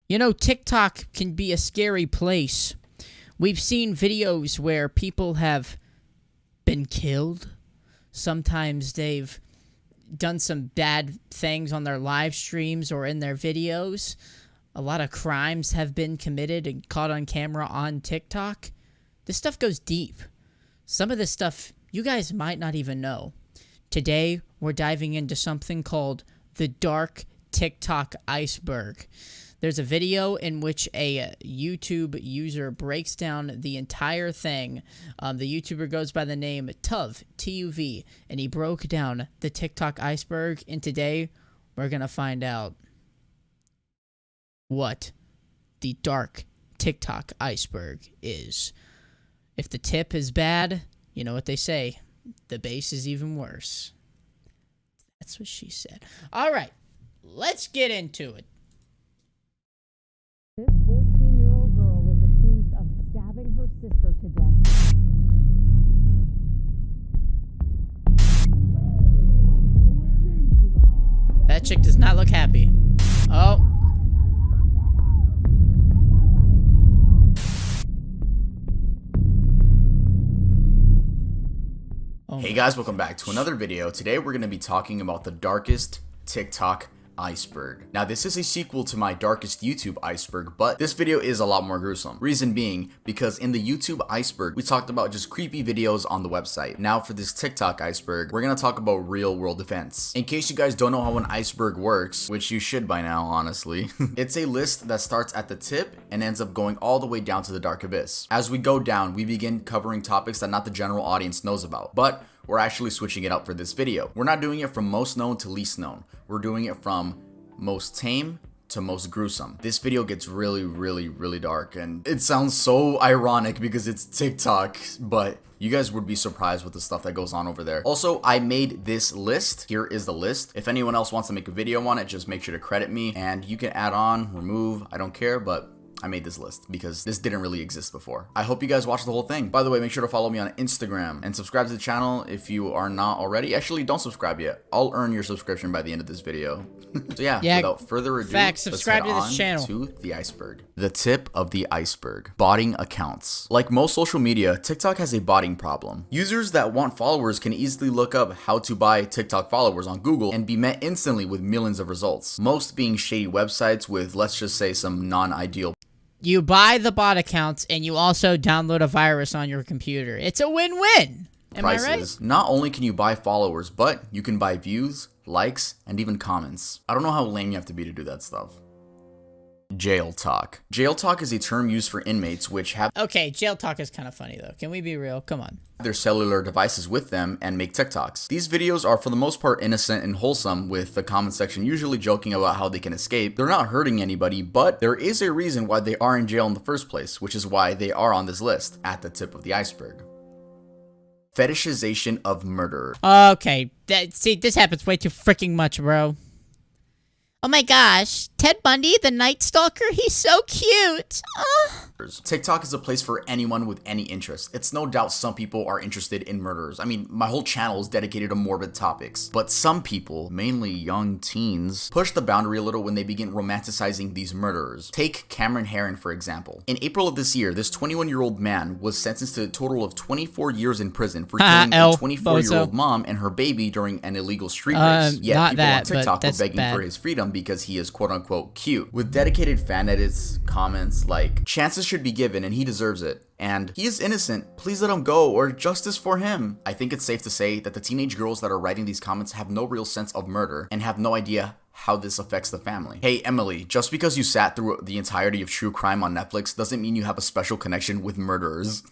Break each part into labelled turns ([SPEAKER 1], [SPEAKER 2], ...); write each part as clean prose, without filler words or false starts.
[SPEAKER 1] You know, TikTok can be a scary place. We've seen videos where people have been killed. Sometimes they've done some bad things on their live streams or in their videos. A lot of crimes have been committed and caught on camera on TikTok. This stuff goes deep. Some of this stuff you guys might not even know. Today, we're diving into something called the dark TikTok iceberg. There's a video in which a YouTube user breaks down the entire thing. The YouTuber goes by the name Tuv, T-U-V, and he broke down the TikTok iceberg, and today we're going to find out what the dark TikTok iceberg is. If the tip is bad, you know what they say, the base is even worse. That's what she said. All right, let's get into it.
[SPEAKER 2] This 14-year-old girl is accused of stabbing her sister to death.
[SPEAKER 1] That chick does not look happy. Oh.
[SPEAKER 3] Hey guys, welcome back to another video. Today we're going to be talking about the darkest TikTok iceberg. Now this is a sequel to my darkest YouTube iceberg, but this video is a lot more gruesome. Reason being, because in the YouTube iceberg, we talked about just creepy videos on the website. Now for this TikTok iceberg, we're gonna talk about real world events. In case you guys don't know how an iceberg works, which you should by now, honestly, it's a list that starts at the tip and ends up going all the way down to the dark abyss. As we go down, we begin covering topics that not the general audience knows about, but we're actually switching it up for this video. We're not doing it from most known to least known. We're doing it from most tame to most gruesome. This video gets really dark, and it sounds so ironic because it's TikTok, but you guys would be surprised with the stuff that goes on over there. Also, I made this list. Here is the list. If anyone else wants to make a video on it, just make sure to credit me, and you can add on, remove, I don't care, but I made this list because this didn't really exist before. I hope you guys watched the whole thing. By the way, make sure to follow me on Instagram and subscribe to the channel if you are not already. Actually, don't subscribe yet. I'll earn your subscription by the end of this video. So yeah, without further ado,
[SPEAKER 1] subscribe to this channel.
[SPEAKER 3] To the iceberg. The tip of the iceberg. Botting accounts. Like most social media, TikTok has a botting problem. Users that want followers can easily look up how to buy TikTok followers on Google and be met instantly with millions of results. Most being shady websites with, let's just say, some non-ideal.
[SPEAKER 1] You buy the bot accounts and you also download a virus on your computer. It's a win-win. Am I right?
[SPEAKER 3] Not only can you buy followers, but you can buy views, likes, and even comments. I don't know how lame you have to be to do that stuff. Jail talk. Jail talk is a term used for inmates which have
[SPEAKER 1] jail talk is kind of funny though. Can we be real? Come on.
[SPEAKER 3] Their cellular devices with them and make TikToks. These videos are for the most part innocent and wholesome, with the comment section usually joking about how they can escape. They're not hurting anybody, but there is a reason why they are in jail in the first place, which is why they are on this list at the tip of the iceberg. Fetishization of murder.
[SPEAKER 1] Okay, see, this happens way too freaking much, bro. Oh my gosh, Ted Bundy, the Night Stalker, he's so cute.
[SPEAKER 3] TikTok is a place for anyone with any interest. It's no doubt some people are interested in murders. I mean, my whole channel is dedicated to morbid topics. But some people, mainly young teens, push the boundary a little when they begin romanticizing these murderers. Take Cameron Herron, for example. In April of this year, this 21-year-old man was sentenced to a total of 24 years in prison for killing a 24-year-old mom and her baby during an illegal street race. Yet people on TikTok were begging for his freedom because he is quote-unquote cute. With dedicated fan edits, comments like, chances should be given and he deserves it, and he is innocent, please let him go, or justice for him. I think it's safe to say that the teenage girls that are writing these comments have no real sense of murder and have no idea how this affects the family. Hey Emily, just because you sat through the entirety of true crime on Netflix doesn't mean you have a special connection with murderers.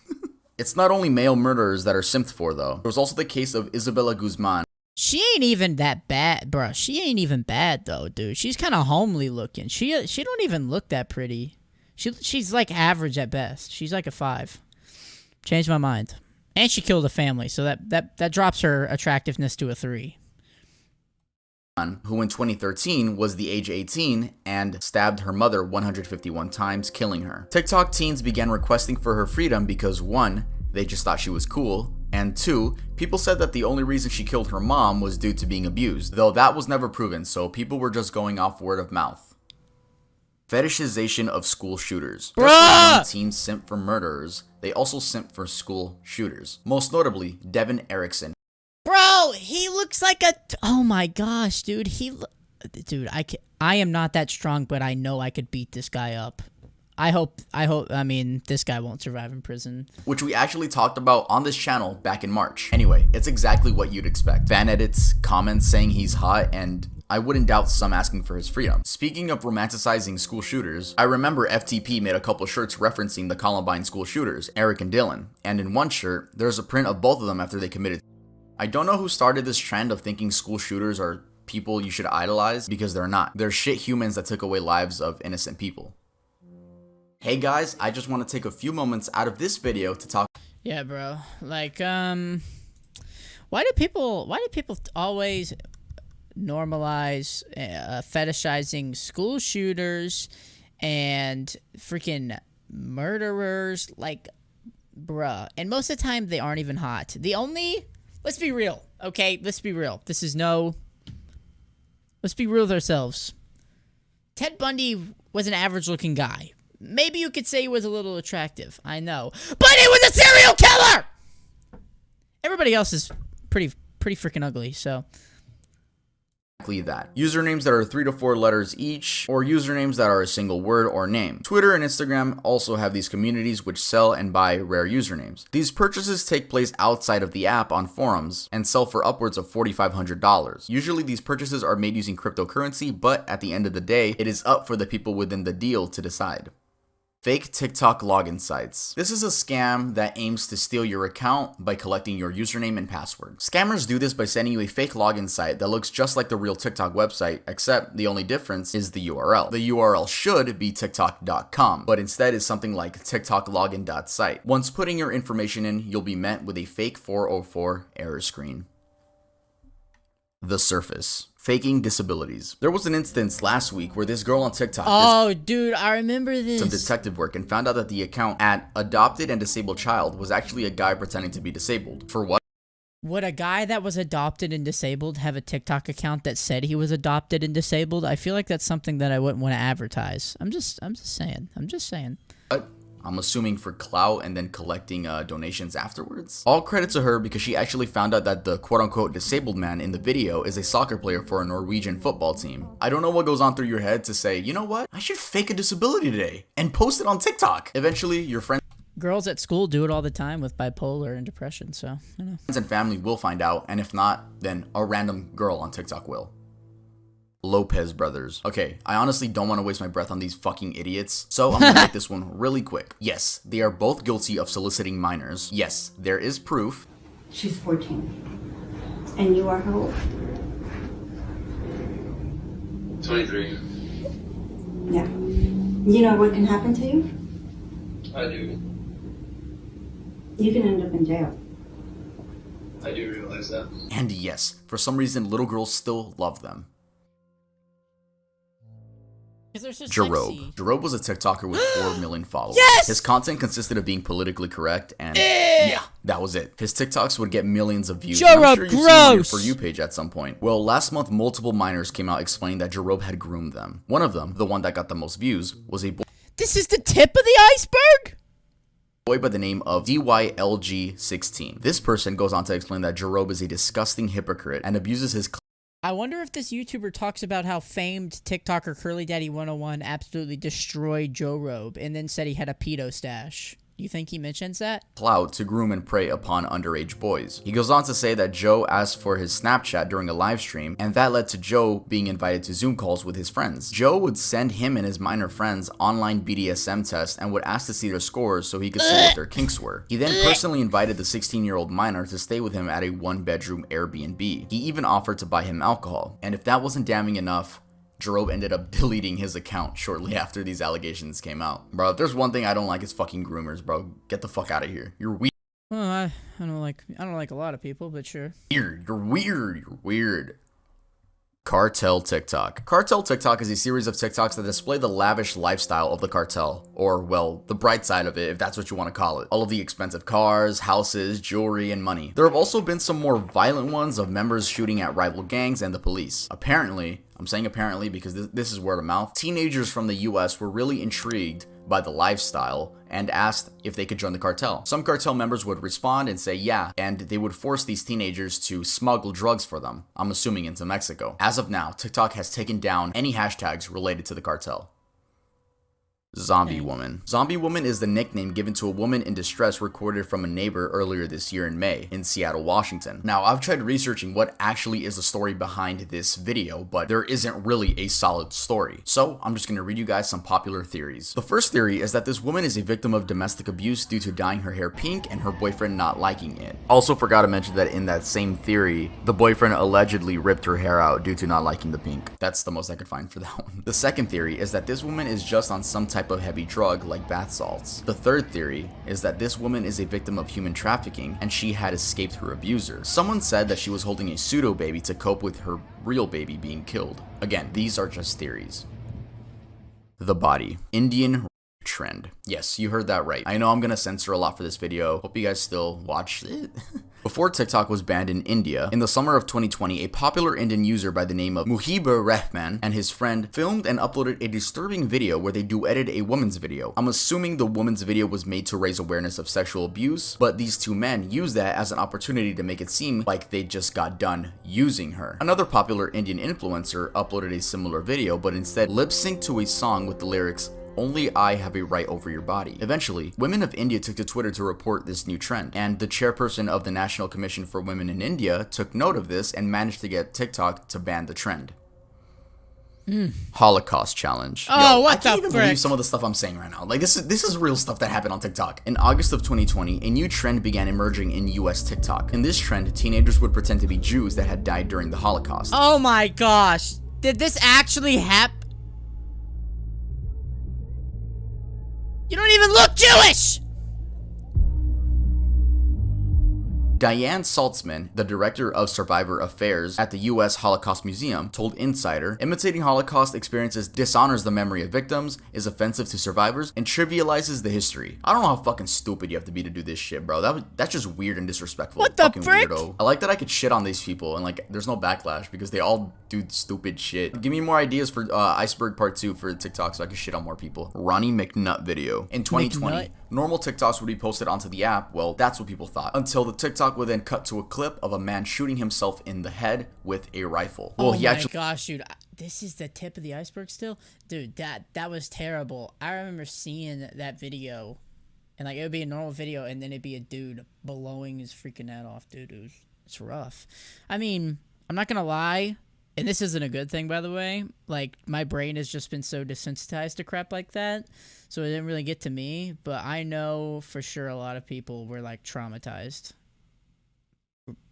[SPEAKER 3] It's not only male murderers that are simped for though. There was also the case of Isabella Guzman.
[SPEAKER 1] She ain't even that bad, bro. She ain't even bad though, dude. She's kind of homely looking. She don't even look that pretty. She's like average at best. She's like a 5. Changed my mind. And she killed a family, so that drops her attractiveness to a 3.
[SPEAKER 3] Who in 2013 was the age 18 and stabbed her mother 151 times, killing her. TikTok teens began requesting for her freedom because 1, they just thought she was cool, and 2, people said that the only reason she killed her mom was due to being abused, though that was never proven, so people were just going off word of mouth. Fetishization of school shooters.
[SPEAKER 1] Bruh!
[SPEAKER 3] Just not teens simp for murderers, they also simp for school shooters. Most notably, Devin Erickson.
[SPEAKER 1] Bro, he looks like a... Oh my gosh, dude. Dude, I am not that strong, but I know I could beat this guy up. I mean, this guy won't survive in prison.
[SPEAKER 3] Which we actually talked about on this channel back in March. Anyway, it's exactly what you'd expect. Fan edits, comments saying he's hot, and I wouldn't doubt some asking for his freedom. Speaking of romanticizing school shooters, I remember FTP made a couple shirts referencing the Columbine school shooters, Eric and Dylan, and in one shirt, there's a print of both of them after they committed. I don't know who started this trend of thinking school shooters are people you should idolize, because they're not. They're shit humans that took away lives of innocent people. Hey guys, I just want to take a few moments out of this video to talk.
[SPEAKER 1] Yeah, bro. Like, why do people always normalize fetishizing school shooters and freaking murderers? Like, bruh. And most of the time, they aren't even hot. Let's be real, okay? Let's be real. Let's be real with ourselves. Ted Bundy was an average-looking guy. Maybe you could say he was a little attractive. I know. But he was a serial killer! Everybody else is pretty freaking ugly, so...
[SPEAKER 3] That. Usernames that are 3 to 4 letters each, or usernames that are a single word or name. Twitter and Instagram also have these communities which sell and buy rare usernames. These purchases take place outside of the app on forums and sell for upwards of $4,500. Usually these purchases are made using cryptocurrency, but at the end of the day, it is up for the people within the deal to decide. Fake TikTok login sites. This is a scam that aims to steal your account by collecting your username and password. Scammers do this by sending you a fake login site that looks just like the real TikTok website, except the only difference is the URL. The URL should be tiktok.com, but instead is something like tiktoklogin.site. Once putting your information in, you'll be met with a fake 404 error screen. The surface. Faking disabilities. There was an instance last week where this girl on TikTok
[SPEAKER 1] dude, I remember this.
[SPEAKER 3] Some detective work and found out that the account at Adopted and Disabled Child was actually a guy pretending to be disabled. For what?
[SPEAKER 1] Would a guy that was adopted and disabled have a TikTok account that said he was adopted and disabled? I feel like that's something that I wouldn't want to advertise. I'm just saying.
[SPEAKER 3] I'm assuming for clout and then collecting donations afterwards. All credit to her because she actually found out that the quote-unquote disabled man in the video is a soccer player for a Norwegian football team. I don't know what goes on through your head to say, you know what, I should fake a disability today and post it on TikTok. Eventually, your friends
[SPEAKER 1] Girls at school do it all the time with bipolar and depression, so, you know.
[SPEAKER 3] and family will find out, and if not, then a random girl on TikTok will. Lopez brothers. Okay, I honestly don't want to waste my breath on these fucking idiots, so I'm gonna make this one really quick. Yes, they are both guilty of soliciting minors. Yes, there is proof.
[SPEAKER 4] She's 14. And you are how old?
[SPEAKER 5] 23.
[SPEAKER 4] Yeah. You know what can happen to you?
[SPEAKER 5] I do.
[SPEAKER 4] You can end up in jail.
[SPEAKER 5] I do realize that.
[SPEAKER 3] And yes, for some reason, little girls still love them. Jarob. Jarob was a TikToker with 4 million followers.
[SPEAKER 1] Yes!
[SPEAKER 3] His content consisted of being politically correct and yeah, that was it. His TikToks would get millions of views.
[SPEAKER 1] Jarob,
[SPEAKER 3] I'm sure you've seen him on your
[SPEAKER 1] gross!
[SPEAKER 3] For You page at some point. Well, last month, multiple minors came out explaining that Jarob had groomed them. One of them, the one that got the most views, was a boy
[SPEAKER 1] This is the tip of the iceberg?
[SPEAKER 3] by the name of DYLG16. This person goes on to explain that Jarob is a disgusting hypocrite and abuses his
[SPEAKER 1] I wonder if this YouTuber talks about how famed TikToker Curly Daddy 101 absolutely destroyed Joe Robe and then said he had a pedo stash. You think he mentions that?
[SPEAKER 3] clout to groom and prey upon underage boys. He goes on to say that Joe asked for his Snapchat during a live stream, and that led to Joe being invited to Zoom calls with his friends. Joe would send him and his minor friends online BDSM tests and would ask to see their scores so he could see what their kinks were. He then personally invited the 16-year-old minor to stay with him at a 1-bedroom Airbnb. He even offered to buy him alcohol, and if that wasn't damning enough, Jarob ended up deleting his account shortly after these allegations came out. Bro, if there's one thing I don't like, it's fucking groomers, bro. Get the fuck out of here. You're weird.
[SPEAKER 1] Well, I don't like a lot of people, but sure.
[SPEAKER 3] You're weird. You're weird. Cartel TikTok. Cartel TikTok is a series of TikToks that display the lavish lifestyle of the cartel, or, well, the bright side of it, if that's what you want to call it. All of the expensive cars, houses, jewelry, and money. There have also been some more violent ones of members shooting at rival gangs and the police. Apparently, I'm saying apparently because this is word of mouth, teenagers from the US were really intrigued by the lifestyle and asked if they could join the cartel. Some cartel members would respond and say yeah, and they would force these teenagers to smuggle drugs for them, I'm assuming into Mexico. As of now, TikTok has taken down any hashtags related to the cartel. Zombie Woman. Zombie Woman is the nickname given to a woman in distress recorded from a neighbor earlier this year in May in Seattle, Washington. Now, I've tried researching what actually is the story behind this video, but there isn't really a solid story. So I'm just going to read you guys some popular theories. The first theory is that this woman is a victim of domestic abuse due to dyeing her hair pink and her boyfriend not liking it. Also forgot to mention that in that same theory, the boyfriend allegedly ripped her hair out due to not liking the pink. That's the most I could find for that one. The second theory is that this woman is just on some type of heavy drug like bath salts. The third theory is that this woman is a victim of human trafficking and she had escaped her abuser. Someone said that she was holding a pseudo baby to cope with her real baby being killed. Again, these are just theories. The body. Indian trend. Yes, you heard that right. I know I'm gonna censor a lot for this video. Hope you guys still watch it. Before TikTok was banned in India, in the summer of 2020, a popular Indian user by the name of Muhibur Rahman and his friend filmed and uploaded a disturbing video where they duetted a woman's video. I'm assuming the woman's video was made to raise awareness of sexual abuse, but these two men used that as an opportunity to make it seem like they just got done using her. Another popular Indian influencer uploaded a similar video, but instead lip-synced to a song with the lyrics, "Only I have a right over your body." Eventually, women of India took to Twitter to report this new trend, and the chairperson of the National Commission for Women in India took note of this and managed to get TikTok to ban the trend. Holocaust challenge.
[SPEAKER 1] Oh, what
[SPEAKER 3] I can't
[SPEAKER 1] the
[SPEAKER 3] even
[SPEAKER 1] frick?
[SPEAKER 3] believe some of the stuff I'm saying right now. Like this is real stuff that happened on TikTok. In August of 2020, a new trend began emerging in US TikTok. In this trend, teenagers would pretend to be Jews that had died during the Holocaust.
[SPEAKER 1] Oh my gosh. Did this actually happen? You don't even look Jewish!
[SPEAKER 3] Diane Saltzman, the director of Survivor Affairs at the U.S. Holocaust Museum, told Insider, imitating Holocaust experiences dishonors the memory of victims, is offensive to survivors, and trivializes the history. I don't know how fucking stupid you have to be to do this shit, bro. That's just weird and disrespectful.
[SPEAKER 1] What the
[SPEAKER 3] fucking
[SPEAKER 1] frick?
[SPEAKER 3] weirdo. I like that I could shit on these people and like there's no backlash because they all do stupid shit. Give me more ideas for Iceberg Part 2 for TikTok so I can shit on more people. Ronnie McNutt video. In 2020,
[SPEAKER 1] McNutt?
[SPEAKER 3] normal TikToks would be posted onto the app. Well, that's what people thought. Until the TikTok would then cut to a clip of a man shooting himself in the head with a rifle. Well,
[SPEAKER 1] Oh
[SPEAKER 3] he
[SPEAKER 1] my
[SPEAKER 3] actually
[SPEAKER 1] gosh, dude. This is the tip of the iceberg still? Dude, that was terrible. I remember seeing that video. And like it would be a normal video and then it'd be a dude blowing his freaking head off, dude. It's rough. I mean, I'm not gonna lie. And this isn't a good thing, by the way. Like, my brain has just been so desensitized to crap like that. So it didn't really get to me. But I know for sure a lot of people were, like, traumatized.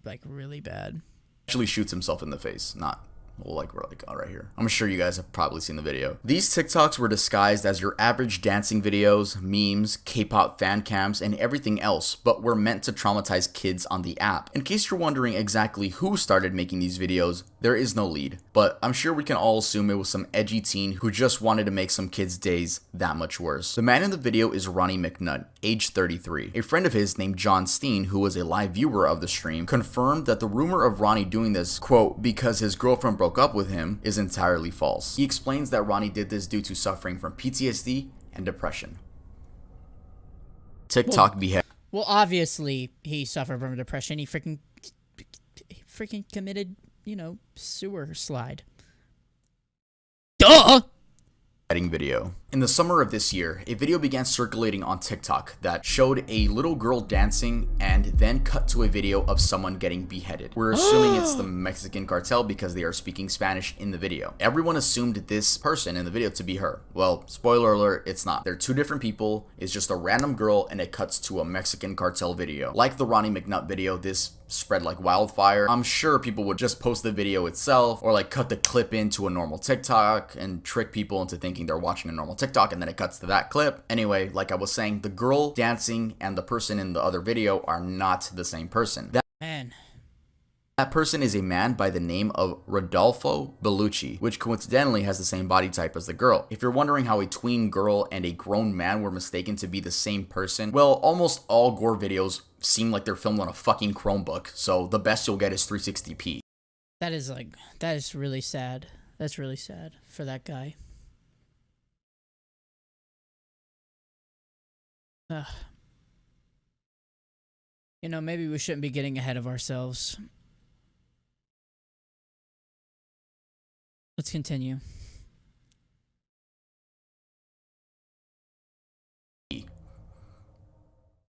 [SPEAKER 1] Like, really bad.
[SPEAKER 3] shoots himself in the face. Not, well, like, we're like, all right here. I'm sure you guys have probably seen the video. These TikToks were disguised as your average dancing videos, memes, K-pop fan cams, and everything else, but were meant to traumatize kids on the app. In case you're wondering exactly who started making these videos, there is no lead, but I'm sure we can all assume it was some edgy teen who just wanted to make some kids' days that much worse. The man in the video is Ronnie McNutt, age 33. A friend of his named John Steen, who was a live viewer of the stream, confirmed that the rumor of Ronnie doing this, quote, because his girlfriend broke up with him, is entirely false. He explains that Ronnie did this due to suffering from PTSD and depression. TikTok behead.
[SPEAKER 1] Well, obviously, he suffered from depression. He freaking committed, you know, sewer slide. Duh!
[SPEAKER 3] Video. In the summer of this year, a video began circulating on TikTok that showed a little girl dancing and then cut to a video of someone getting beheaded. We're assuming it's the Mexican cartel because they are speaking Spanish in the video. Everyone assumed this person in the video to be her. Well, spoiler alert, it's not. They're two different people. It's just a random girl and it cuts to a Mexican cartel video. Like the Ronnie McNutt video, this spread like wildfire. I'm sure people would just post the video itself or like cut the clip into a normal TikTok and trick people into thinking they're watching a normal TikTok and then it cuts to that clip. Anyway, like I was saying, the girl dancing and the person in the other video are not the same person.
[SPEAKER 1] Man,
[SPEAKER 3] That person is a man by the name of Rodolfo Bellucci, which coincidentally has the same body type as the girl. If you're wondering how a tween girl and a grown man were mistaken to be the same person, well, almost all gore videos seem like they're filmed on a fucking Chromebook, so the best you'll get is 360p.
[SPEAKER 1] That is really sad. That's really sad for that guy. Ugh. You know, maybe we shouldn't be getting ahead of ourselves. Let's continue.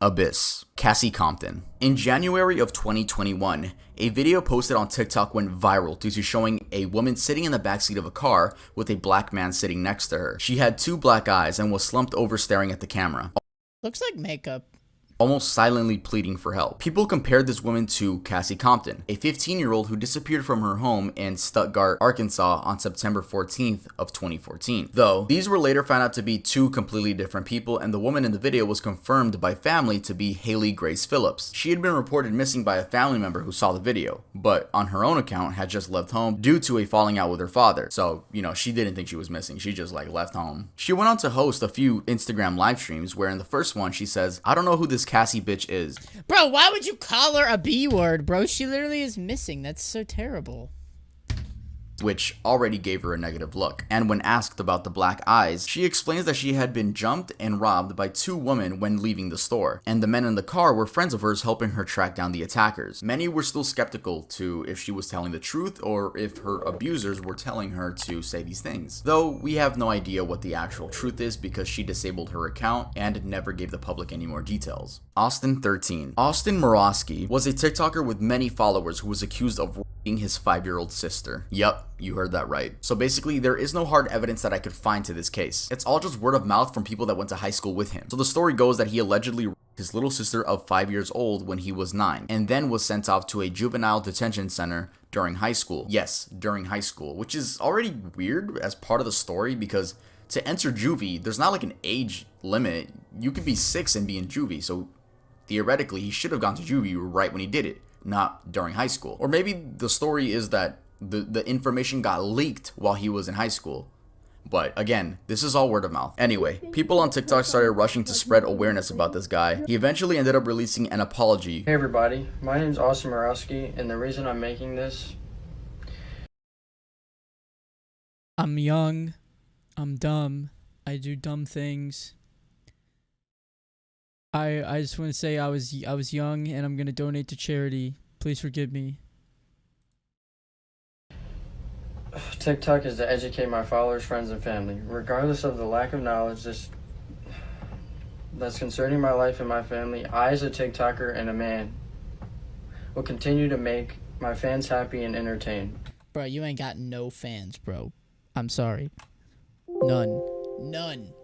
[SPEAKER 3] Abyss. Cassie Compton. In January of 2021, a video posted on TikTok went viral due to showing a woman sitting in the backseat of a car with a black man sitting next to her. She had 2 black eyes and was slumped over staring at the camera,
[SPEAKER 1] Looks like makeup.
[SPEAKER 3] almost silently pleading for help. People compared this woman to Cassie Compton, a 15-year-old who disappeared from her home in Stuttgart, Arkansas on September 14th of 2014. Though, these were later found out to be 2 completely different people, and the woman in the video was confirmed by family to be Haley Grace Phillips. She had been reported missing by a family member who saw the video, but on her own account had just left home due to a falling out with her father. So, you know, she didn't think she was missing. She just left home. She went on to host a few Instagram live streams where in the first one she says, "I don't know who this Cassie bitch is."
[SPEAKER 1] Bro, why would you call her a B word, bro? She literally is missing. That's so terrible.
[SPEAKER 3] Which already gave her a negative look. And when asked about the black eyes, she explains that she had been jumped and robbed by 2 women when leaving the store, and the men in the car were friends of hers helping her track down the attackers. Many were still skeptical to if she was telling the truth or if her abusers were telling her to say these things. Though we have no idea what the actual truth is because she disabled her account and never gave the public any more details. Austin 13. Austin Morosky was a TikToker with many followers who was accused of raping his 5-year-old sister. Yup, you heard that right. So basically, there is no hard evidence that I could find to this case. It's all just word of mouth from people that went to high school with him. So the story goes that he allegedly raped his little sister of 5 years old when he was 9, and then was sent off to a juvenile detention center during high school. Yes, during high school, which is already weird as part of the story because to enter juvie, there's not like an age limit. You could be 6 and be in juvie, so theoretically, he should have gone to juvie right when he did it, not during high school. Or maybe the story is that the information got leaked while he was in high school. But again, this is all word of mouth. Anyway, people on TikTok started rushing to spread awareness about this guy. He eventually ended up releasing an apology.
[SPEAKER 6] Hey everybody, my name's Austin Morosky, and the reason I'm making this...
[SPEAKER 1] I'm young. I'm dumb. I do dumb things. I just want to say I was young and I'm gonna donate to charity. Please forgive me.
[SPEAKER 6] TikTok is to educate my followers, friends, and family. Regardless of the lack of knowledge that's concerning my life and my family, I as a TikToker and a man will continue to make my fans happy and entertained.
[SPEAKER 1] Bro, you ain't got no fans, bro. I'm sorry. None. None.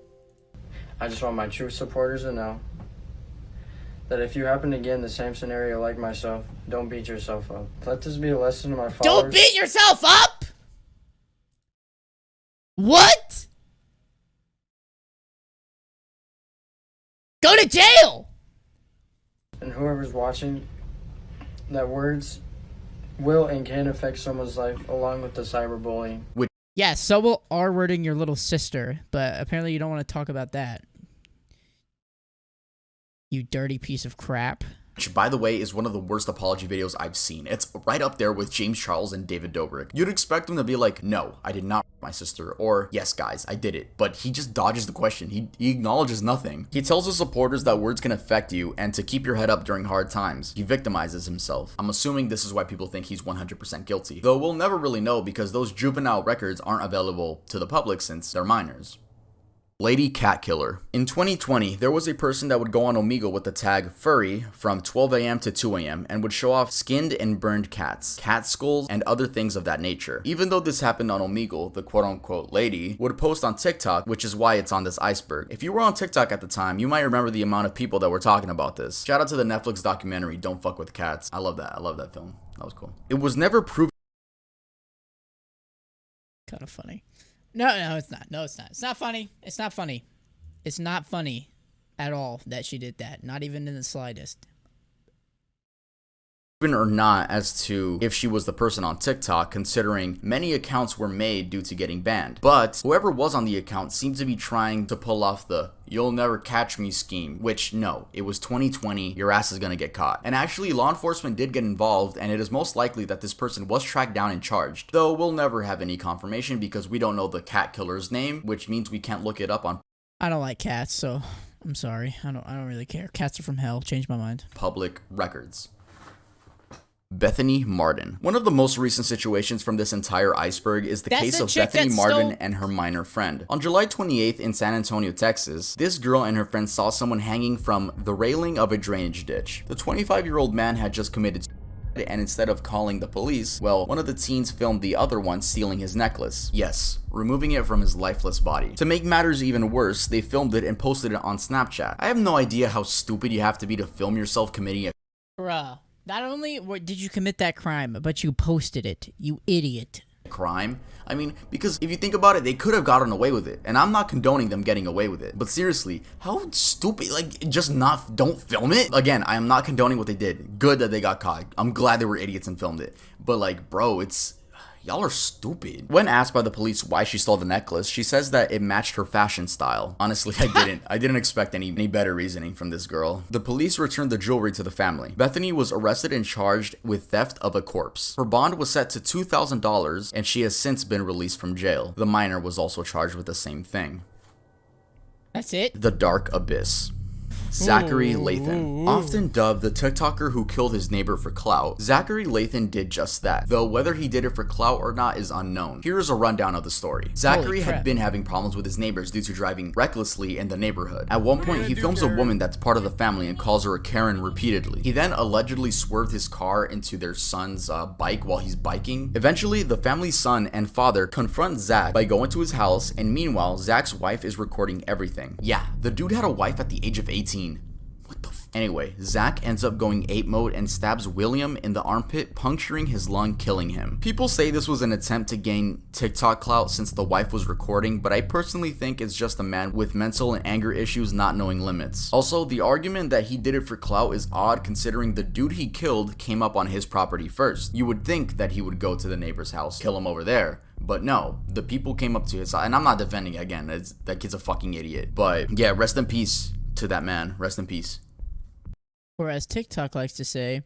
[SPEAKER 6] I just want my true supporters to know that if you happen to get in the same scenario like myself, don't beat yourself up. Let this be a lesson to my followers.
[SPEAKER 1] Don't beat yourself up! What? Go to jail!
[SPEAKER 6] And whoever's watching, that words will and can affect someone's life along with the cyberbullying.
[SPEAKER 1] Yeah, so will R-wording your little sister, but apparently you don't want to talk about that. You dirty piece of crap.
[SPEAKER 3] Which, by the way, is one of the worst apology videos I've seen. It's right up there with James Charles and David Dobrik. You'd expect him to be like, "No, I did not rape my sister," or "Yes, guys, I did it." But he just dodges the question. He acknowledges nothing. He tells his supporters that words can affect you and to keep your head up during hard times. He victimizes himself. I'm assuming this is why people think he's 100% guilty. Though we'll never really know because those juvenile records aren't available to the public since they're minors. Lady Cat Killer. In 2020, there was a person that would go on Omegle with the tag furry from 12 a.m. to 2 a.m. and would show off skinned and burned cats, cat skulls, and other things of that nature. Even though this happened on Omegle, the quote-unquote lady would post on TikTok, which is why it's on this iceberg. If you were on TikTok at the time, you might remember the amount of people that were talking about this. Shout out to the Netflix documentary, Don't Fuck With Cats. I love that. I love that film. That was cool. It was never proven.
[SPEAKER 1] Kind of funny. No, it's not. No, it's not. It's not funny. It's not funny. It's not funny at all that she did that. Not even in the slightest.
[SPEAKER 3] or not as to if she was the person on TikTok, considering many accounts were made due to getting banned. But whoever was on the account seemed to be trying to pull off the "you'll never catch me" scheme, which no, it was 2020, your ass is gonna get caught. And actually, law enforcement did get involved, and it is most likely that this person was tracked down and charged, though we'll never have any confirmation because we don't know the cat killer's name, which means we can't look it up on
[SPEAKER 1] I don't like cats, so I'm sorry. I don't really care. Cats are from hell. Changed my mind.
[SPEAKER 3] public records. Bethany Martin. One of the most recent situations from this entire iceberg is the
[SPEAKER 1] That's
[SPEAKER 3] case
[SPEAKER 1] the
[SPEAKER 3] of
[SPEAKER 1] chick
[SPEAKER 3] Bethany
[SPEAKER 1] that
[SPEAKER 3] Martin
[SPEAKER 1] stole-
[SPEAKER 3] and her minor friend. On July 28th in San Antonio, Texas, this girl and her friend saw someone hanging from the railing of a drainage ditch. The 25-year-old man had just committed suicide, and instead of calling the police, well, one of the teens filmed the other one stealing his necklace. Yes, removing it from his lifeless body. To make matters even worse, they filmed it and posted it on Snapchat. I have no idea how stupid you have to be to film yourself committing a
[SPEAKER 1] Bruh. Not only did you commit that crime, but you posted it. You idiot.
[SPEAKER 3] crime. I mean, because if you think about it, they could have gotten away with it, and I'm not condoning them getting away with it, but seriously, how stupid, like, don't film it. Again, I am not condoning what they did. Good that they got caught. I'm glad they were idiots and filmed it, but like, bro, y'all are stupid. When asked by the police why she stole the necklace, she says that it matched her fashion style. Honestly, I didn't expect any better reasoning from this girl. The police returned the jewelry to the family. Bethany was arrested and charged with theft of a corpse. Her bond was set to $2,000 and she has since been released from jail. The minor was also charged with the same thing.
[SPEAKER 1] That's it?
[SPEAKER 3] The Dark Abyss. Zachary Latham. Often dubbed the TikToker who killed his neighbor for clout, Zachary Latham did just that, though whether he did it for clout or not is unknown. Here is a rundown of the story. Zachary had been having problems with his neighbors due to driving recklessly in the neighborhood. At one point, he films a woman that's part of the family and calls her a Karen repeatedly. He then allegedly swerved his car into their son's bike while he's biking. Eventually, the family's son and father confront Zach by going to his house, and meanwhile, Zach's wife is recording everything. Yeah, the dude had a wife at the age of 18. What the f? Anyway, Zach ends up going ape mode and stabs William in the armpit, puncturing his lung, killing him. People say this was an attempt to gain TikTok clout since the wife was recording, but I personally think it's just a man with mental and anger issues not knowing limits. Also, the argument that he did it for clout is odd considering the dude he killed came up on his property first. You would think that he would go to the neighbor's house, kill him over there. But no, the people came up to his side, and I'm not defending again, that kid's a fucking idiot. But yeah, rest in peace to that man, rest in peace.
[SPEAKER 1] Or as TikTok likes to say,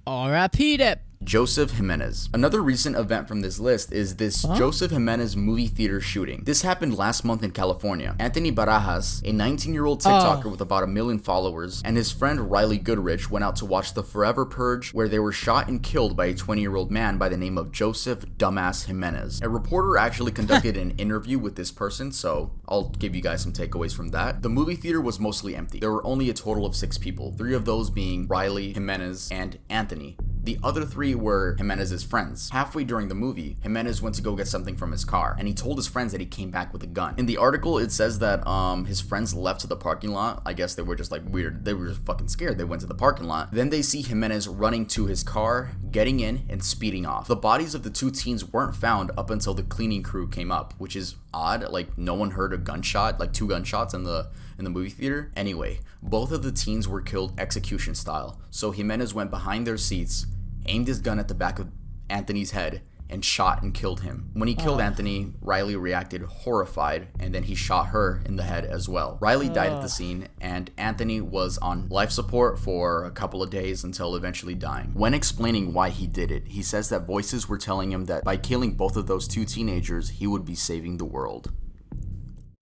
[SPEAKER 1] R.I.P. that.
[SPEAKER 3] Joseph Jimenez. Another recent event from this list is this Joseph Jimenez movie theater shooting. This happened last month in California. Anthony Barajas, a 19-year-old TikToker with about 1 million followers, and his friend Riley Goodrich went out to watch The Forever Purge, where they were shot and killed by a 20-year-old man by the name of Joseph Dumbass Jimenez. A reporter actually conducted an interview with this person, so I'll give you guys some takeaways from that. The movie theater was mostly empty. There were only a total of 6 people, 3 of those being Riley, Jimenez, and Anthony. The other 3 were Jimenez's friends. Halfway during the movie, Jimenez went to go get something from his car, and he told his friends that he came back with a gun. In the article, it says that his friends left to the parking lot. I guess they were just like weird. They were just fucking scared. They went to the parking lot. Then they see Jimenez running to his car, getting in, and speeding off. The bodies of the 2 teens weren't found up until the cleaning crew came up, which is odd. Like, no one heard a gunshot, like 2 gunshots in the movie theater. Anyway, both of the teens were killed execution style. So Jimenez went behind their seats, aimed his gun at the back of Anthony's head, and shot and killed him. When he killed Anthony, Riley reacted horrified, and then he shot her in the head as well. Riley died at the scene, and Anthony was on life support for a couple of days until eventually dying. When explaining why he did it, he says that voices were telling him that by killing both of those 2 teenagers, he would be saving the world.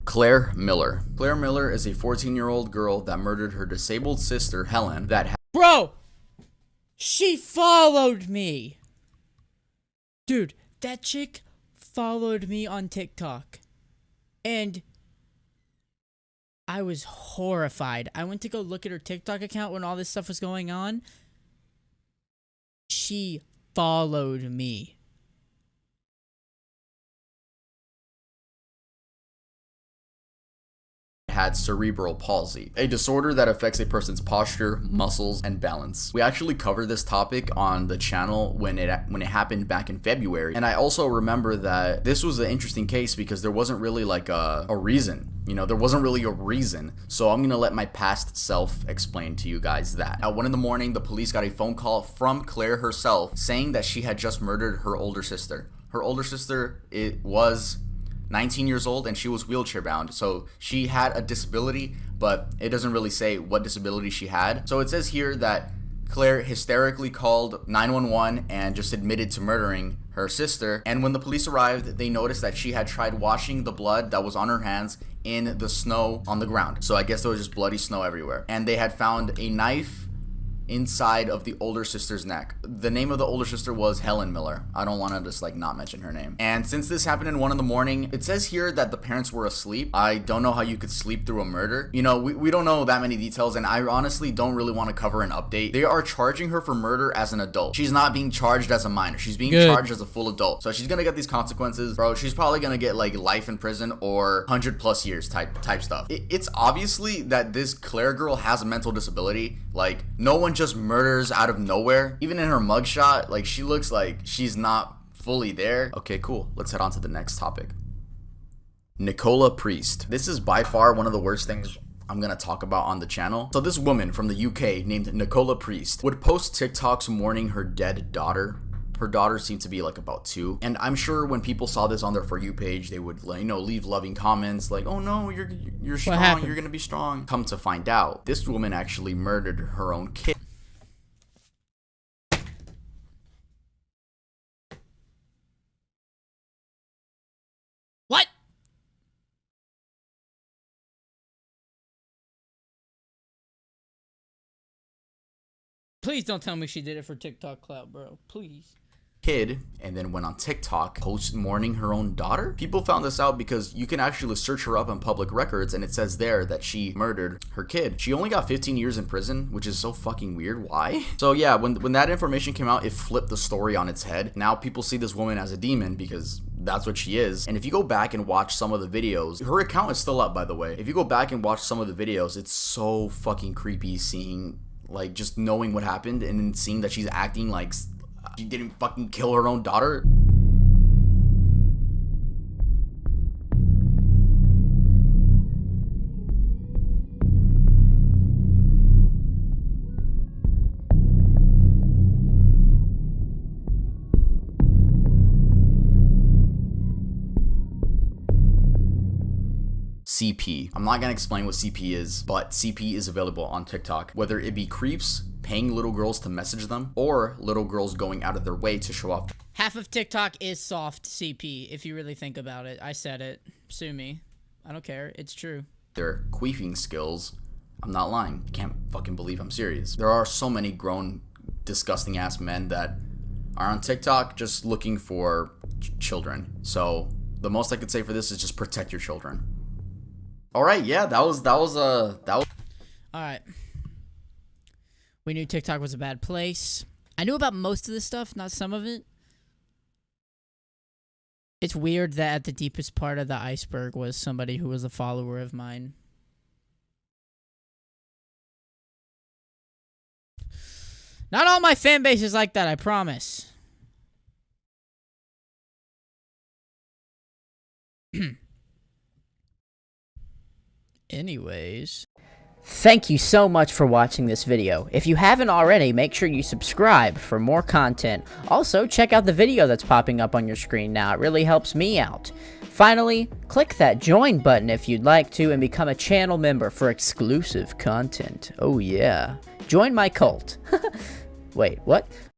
[SPEAKER 3] Claire Miller. Claire Miller is a 14-year-old girl that murdered her disabled sister, Helen, that
[SPEAKER 1] Bro! She followed me! Dude, that chick followed me on TikTok. And I was horrified. I went to go look at her TikTok account when all this stuff was going on. She followed me.
[SPEAKER 3] had cerebral palsy, a disorder that affects a person's posture, muscles, and balance. We actually covered this topic on the channel when it happened back in February, and I also remember that this was an interesting case because there wasn't really like a reason. You know, there wasn't really a reason. So I'm gonna let my past self explain to you guys that. At 1 in the morning, the police got a phone call from Claire herself saying that she had just murdered her older sister. Her older sister, it was 19 years old and she was wheelchair bound. So she had a disability, but it doesn't really say what disability she had. So it says here that Claire hysterically called 911 and just admitted to murdering her sister. And when the police arrived, they noticed that she had tried washing the blood that was on her hands in the snow on the ground. So I guess there was just bloody snow everywhere. And they had found a knife inside of the older sister's neck. The name of the older sister was Helen Miller. I don't want to just like not mention her name. And since this happened in 1 in the morning, it says here that the parents were asleep. I don't know how you could sleep through a murder. You know, we don't know that many details, and I honestly don't really want to cover an update. They are charging her for murder as an adult. She's not being charged as a minor. She's being charged as a full adult. So she's gonna get these consequences, bro. She's probably gonna get like life in prison or 100+ years type stuff. It's obviously that this Claire girl has a mental disability. Like, no one just murders out of nowhere. Even in her mugshot, like, she looks like she's not fully there. Okay, cool. Let's head on to the next topic. Nicola Priest. This is by far one of the worst things I'm gonna talk about on the channel. So this woman from the UK named Nicola Priest would post TikToks mourning her dead daughter. Her daughter seemed to be like about 2, and I'm sure when people saw this on their For You page, they would, like, you know, leave loving comments like, "Oh no, you're strong, you're gonna be strong." Come to find out, this woman actually murdered her own kid.
[SPEAKER 1] What? Please don't tell me she did it for TikTok clout, bro. Please.
[SPEAKER 3] Kid, and then went on TikTok post mourning her own daughter. People found this out because you can actually search her up on public records, and it says there that she murdered her kid. She only got 15 years in prison, which is so fucking weird. Why? So yeah, when that information came out, it flipped the story on its head. Now people see this woman as a demon because that's what she is. And if you go back and watch some of the videos, her account is still up, by the way. If you go back and watch some of the videos, it's so fucking creepy seeing, like, just knowing what happened and then seeing that she's acting like she didn't fucking kill her own daughter. CP. I'm not gonna explain what CP is, but CP is available on TikTok. Whether it be creeps paying little girls to message them, or little girls going out of their way to show off.
[SPEAKER 1] Half of TikTok is soft CP, if you really think about it. I said it. Sue me. I don't care. It's true.
[SPEAKER 3] Their queefing skills. I'm not lying. I can't fucking believe I'm serious. There are so many grown, disgusting ass men that are on TikTok just looking for children. So the most I could say for this is just protect your children. All right, yeah, that was. All
[SPEAKER 1] right. We knew TikTok was a bad place. I knew about most of this stuff, not some of it. It's weird that at the deepest part of the iceberg was somebody who was a follower of mine. Not all my fan base is like that, I promise. Anyways. Thank you so much for watching this video. If you haven't already, make sure you subscribe for more content. Also, check out the video that's popping up on your screen now. It really helps me out. Finally, click that join button if you'd like to and become a channel member for exclusive content. Oh yeah. Join my cult. Wait, what?